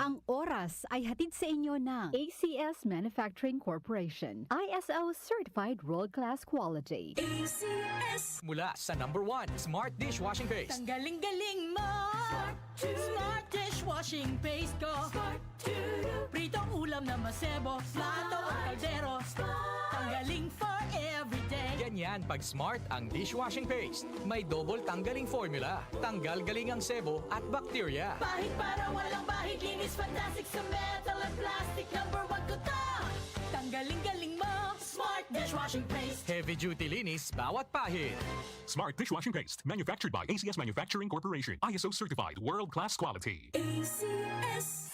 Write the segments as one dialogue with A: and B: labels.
A: Ang oras ay hatid sa inyo ng ACS Manufacturing Corporation. ISO Certified World-Class Quality.
B: ACS!
C: Mula sa #1 Smart Dishwashing Paste.
B: Ang galing-galing mo! Smart dishwashing paste ko. Pritong ulam na masebo, plato o kaldero. Tanggaling for everyday.
C: Ganyan pag Smart ang dishwashing paste. May double tanggaling formula. Tanggal galing ang sebo at bakterya.
B: Bahid para walang bahid, linis fantastic sa metal at plastic. #1 ko to! Tanggaling-galing mo, Smart dishwashing paste.
C: Heavy duty linis bawat pahid.
D: Smart Dishwashing Paste, manufactured by ACS Manufacturing Corporation. ISO certified, world-class quality.
B: ACS.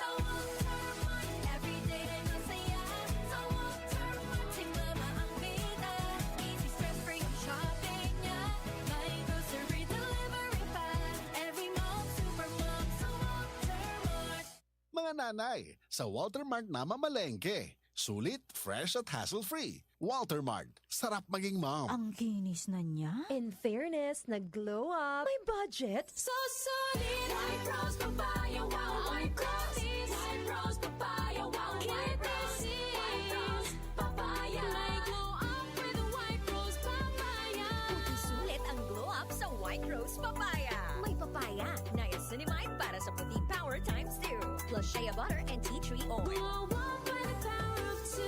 E: Mga nanay, sa Walter Mart na mamalengke. Sulit, fresh at hassle-free. Walter Mart, sarap maging mom.
F: Ang kinis na niya.
G: In fairness, nag-glow up. May budget.
B: So solid, White Rose Papaya, wow, White Rose. White Rose Papaya, wow, White Rose. White Rose Papaya. May glow up with the White Rose Papaya.
G: Sulit ang glow up sa White Rose Papaya. May papaya, niacinamide para sa puti power times 2. Plus shea butter and tea tree oil.
B: Glow up with the power of 2.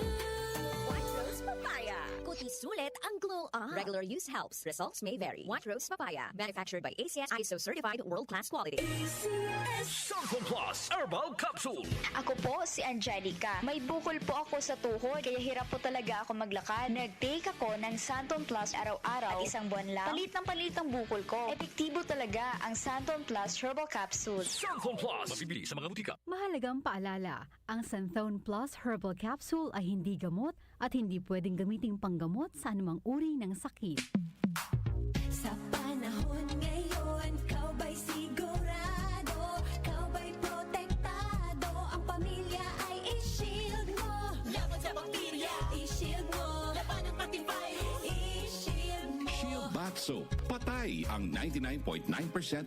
G: White Rose Papaya. Kuti sulit ang glow up. Regular use helps. Results may vary. White Rose Papaya. Manufactured by ACS ISO certified world-class quality.
H: Santon Plus Herbal Capsule.
I: Ako po si Angelica. May bukol po ako sa tuhod, kaya hirap po talaga ako maglakad. Nag-take ako ng Santon Plus araw-araw at isang buwan lang. Palit ang bukol ko. Epektibo talaga ang Santon Plus Herbal Capsule.
H: Santon Plus. Mabibili sa mga butika.
A: Mahalagang paalala, ang Santhone Plus Herbal Capsule ay hindi gamot at hindi pwedeng gamiting panggamot sa anumang uri ng sakit.
B: Sa panahon ngayon, kau ba'y sigurado? Kau ba'y protektado? Ang pamilya ay i-shield mo. Laban sa bakterya, i-shield mo. Laban ng pati virus, i-shield mo.
J: Shield Bath Soap. Patay ang 99.9%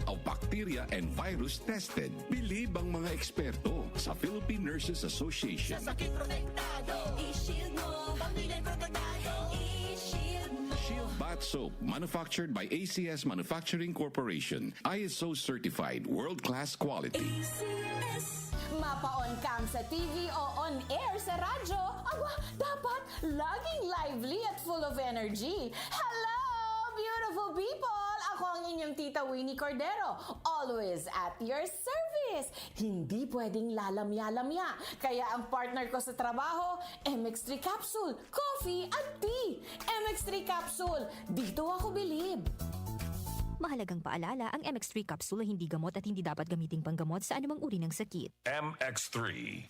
J: of bacteria and virus tested. Believe ang mga eksperto sa Philippine Nurses Association.
B: Sa sakit protektado, i-shield mo. Pamilya protektado, i-shield mo.
J: Shield Bath Soap, manufactured by ACS Manufacturing Corporation. ISO certified, world-class quality.
B: ACS.
K: Mapa-on cam sa TV o on air sa radyo, aba, dapat laging lively at full of energy. Hello, beautiful people! Ako ang inyong tita Winnie Cordero, always at your service. Hindi pwedeng lalamya-lamya, kaya ang partner ko sa trabaho, MX3 Capsule, coffee at tea. MX3 Capsule, dito ako bilib.
G: Mahalagang paalala, ang MX3 capsule ay hindi gamot at hindi dapat gamiting panggamot sa anumang uri ng sakit.
H: MX3.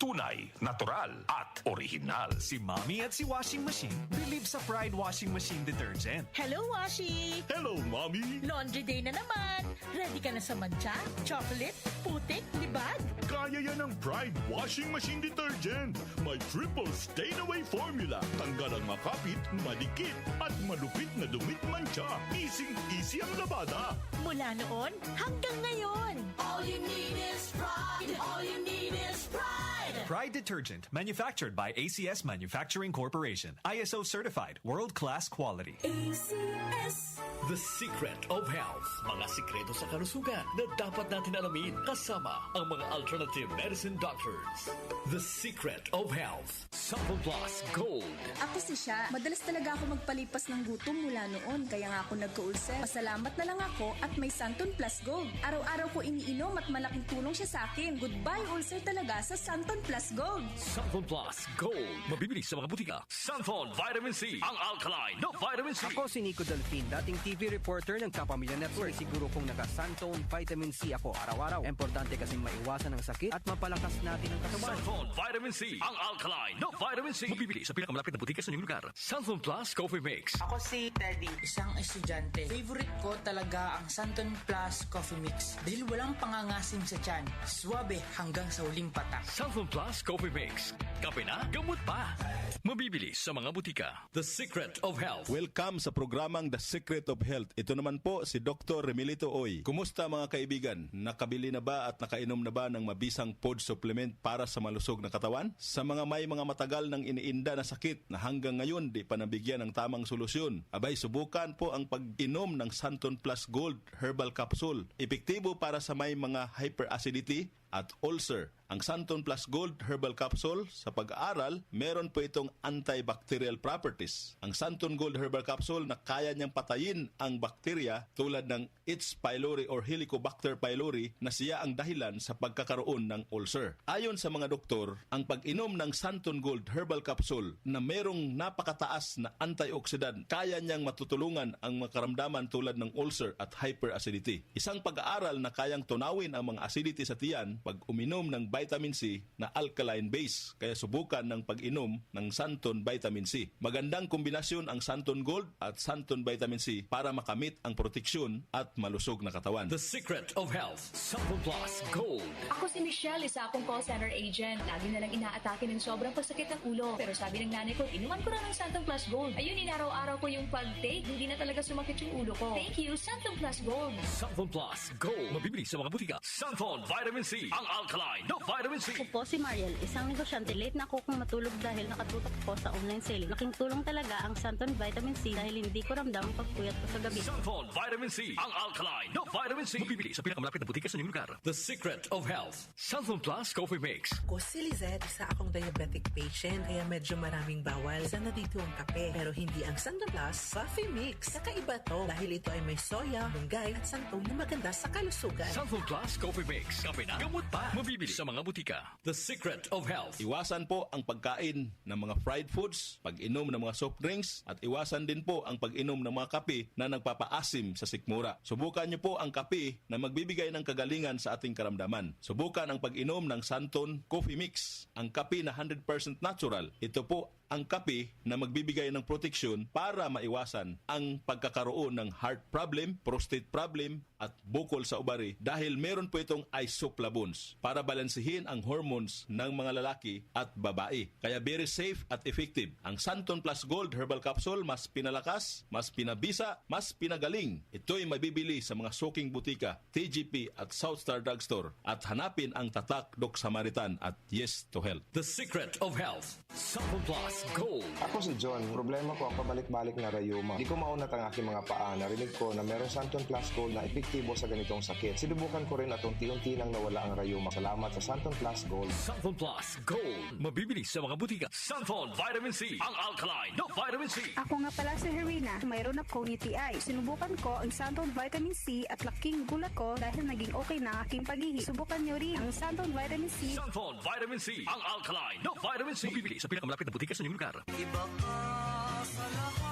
H: Tunay, natural, at original.
L: Si Mommy at si Washing Machine believe sa Pride Washing Machine Detergent.
B: Hello, Washi!
H: Hello, Mommy!
B: Laundry day na naman! Ready ka na sa mancha, chocolate, putik, libag?
H: Kaya yan ang Pride Washing Machine Detergent. May triple stain-away formula. Tanggal ang makapit, madikit, at malupit na dumit mancha. Easy ang labada.
B: Mula noon hanggang ngayon. All you need is pride. All you need is pride.
L: Pride Detergent, manufactured by ACS Manufacturing Corporation. ISO certified, world-class quality.
B: ACS.
H: The Secret of Health. Mga sikreto sa kalusugan na dapat natin alamin kasama ang mga alternative medicine doctors. The Secret of Health. Santon Plus Gold.
M: Ako si Sha. Madalas talaga ako magpalipas ng gutom mula noon, kaya nga ako nagka-ulcer. Pasalamat na lang ako at may Santon Plus Gold. Araw-araw ko iniinom at malaking tulong siya sa akin. Goodbye ulcer talaga sa Santon Plus Gold.
H: Santon Plus Gold. Mabibili sa mga butika. Santon Vitamin C. Ang alkaline na vitamin C.
N: Ako si Nico Delfin, dating TV reporter ng Kapamilya Network. Siguro kung naka-Santon Vitamin C ako araw-araw. Importante kasi maiwasan ang sakit at mapalakas natin ang katawan.
H: Santon Vitamin C. Ang alkaline na vitamin C. Mabibili sa pinakamalapit na butika sa inyong lugar. Santon Plus Coffee Mix.
O: Ako si Teddy, isang estudyante. Favorite ko talaga ang Santon Plus Coffee Mix dahil walang pangangasim sa tiyan. Suwabe hanggang sa huling patak.
H: Santon Plus
C: Plus Coffee Mix. Kape na, gamot pa. Mabibili sa mga butika. The Secret of Health.
F: Welcome sa programang The Secret of Health. Ito naman po si Dr. Remilito Oy. Kumusta mga kaibigan? Nakabili na ba at nakainom na ba ng mabisang food supplement para sa malusog na katawan? Sa mga may mga matagal nang iniinda na sakit na hanggang ngayon di pa nabigyan ng tamang solusyon, abay subukan po ang pag-inom ng Santon Plus Gold Herbal Capsule. Epektibo para sa may mga hyperacidity at ulcer. Ang Santon Plus Gold Herbal Capsule, sa pag-aaral, meron po itong antibacterial properties. Ang Santon Gold Herbal Capsule na kaya niyang patayin ang bakterya tulad ng H. pylori or Helicobacter pylori na siya ang dahilan sa pagkakaroon ng ulcer. Ayon sa mga doktor, ang pag-inom ng Santon Gold Herbal Capsule na merong napakataas na antioxidant, kaya niyang matutulungan ang makaramdaman tulad ng ulcer at hyperacidity. Isang pag-aaral na kayang tunawin ang mga acidity sa tiyan pag uminom ng vitamin C na alkaline base, kaya subukan ng pag-inom ng Santon Vitamin C. Magandang kombinasyon ang Santon Gold at Santon Vitamin C para makamit ang proteksyon at malusog na katawan.
C: The Secret of Health. Santon Plus Gold.
M: Ako si Michelle, isa akong call center agent. Lagi na lang inaatake ng sobrang pasakit ng ulo. Pero sabi ng nanay ko, inuman ko na ng Santon Plus Gold. Ayun, inaraw-araw ko yung pag-take. Hindi na talaga sumakit yung ulo ko. Thank you, Santon Plus Gold.
C: Santon Plus Gold. Mabibili sa mga butika. Santon Vitamin C. Ang alkaline no vitamin C.
P: Ako po si Mariel, isang negosyante. Late na ako kung matulog dahil nakatutok po sa online selling. Laking tulong talaga ang Santon Vitamin C dahil hindi ko ramdam ang pagpuyat ko sa gabi.
C: Santon Vitamin C. Ang alkaline no vitamin C. Mabibili sa pinakamalapit na butika sa inyong lugar. The Secret of Health. Santon Plus Coffee Mix.
Q: Ako si Lizette, isa akong diabetic patient kaya medyo maraming bawal sa dito ang kape. Pero hindi ang Santon Plus Coffee Mix. Kakaiba to dahil ito ay may soya, munggay at santol na maganda sa kalusugan.
C: Santon Plus Coffee Mix. Kape na, gamot pa. Mabibili sa mga butika. The Secret of Health.
F: Iwasan po ang pagkain ng mga fried foods, pag-inom ng mga soft drinks, at iwasan din po ang pag-inom ng mga kape na nagpapaasim sa sikmura. Subukan niyo po ang kape na magbibigay ng kagalingan sa ating karamdaman. Subukan ang pag-inom ng Santon Coffee Mix, ang kape na 100% natural. Ito po ang kape na magbibigay ng proteksyon para maiwasan ang pagkakaroon ng heart problem, prostate problem, at bukol sa ubari dahil meron po itong isoflavones para balansehin ang hormones ng mga lalaki at babae. Kaya very safe at effective. Ang Santon Plus Gold Herbal Capsule mas pinalakas, mas pinabisa, mas pinagaling. Ito'y mabibili sa mga suking butika, TGP at Southstar Drugstore at hanapin ang tatak Doc Samaritan at Yes to Health.
C: The Secret of Health. Santon Plus Gold.
R: Ako si John. Problema ko ang pabalik-balik na rayuma. Di ko maunat ang aking mga paa. Narinig ko na meron Santon Plus Gold na epektibo sa ganitong sakit. Sinubukan ko rin at unti-unti nang nawala ang rayuma. Salamat sa Santon Plus Gold.
C: Santon Plus Gold. Mabibili sa mga butika. Santon Vitamin C. Ang alkaline no vitamin C.
S: Ako nga pala si Herina. Mayroon akong UTI. Sinubukan ko ang Santon Vitamin C at laking gulat ko dahil naging okay na aking pag-ihi. Subukan nyo rin ang Santon Vitamin C.
C: Santon Vitamin C. Ang alkaline no vitamin C. Mabibili sa pinakamalapit na butika sa inyong lugar.
O: Iba ka sa lahat.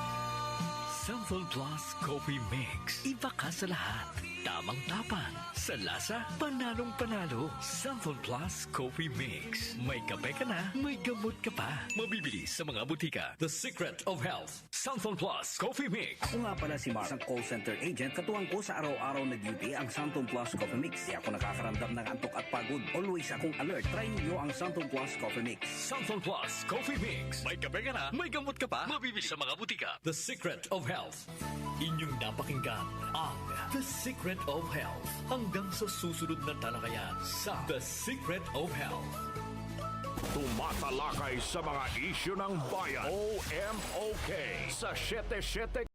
C: Santon Plus Coffee Mix. Iba ka sa lahat. Tamang tapang. Sa lasa, panalong-panalo. Santon Plus Coffee Mix. May kape ka na, may gamot ka pa. Mabibili sa mga butika. The Secret of Health. Santon Plus Coffee Mix.
T: Ako nga pala si Mark, isang call center agent. Katuwang ko sa araw-araw na duty ang Santon Plus Coffee Mix. Di ako nakakaramdam ng antok at pagod. Always akong alert. Try niyo ang Santon Plus Coffee Mix.
C: Santon Plus Coffee Mix. May kape ka na, may gamot ka pa. Mabibili sa mga butika. The Secret of Health. Inyong napakinggan ang The Secret of Health. Hanggang sa susunod na talakayan sa The Secret of Health.
H: Tumatalakay sa mga isyu ng bayan. OMOK sa 77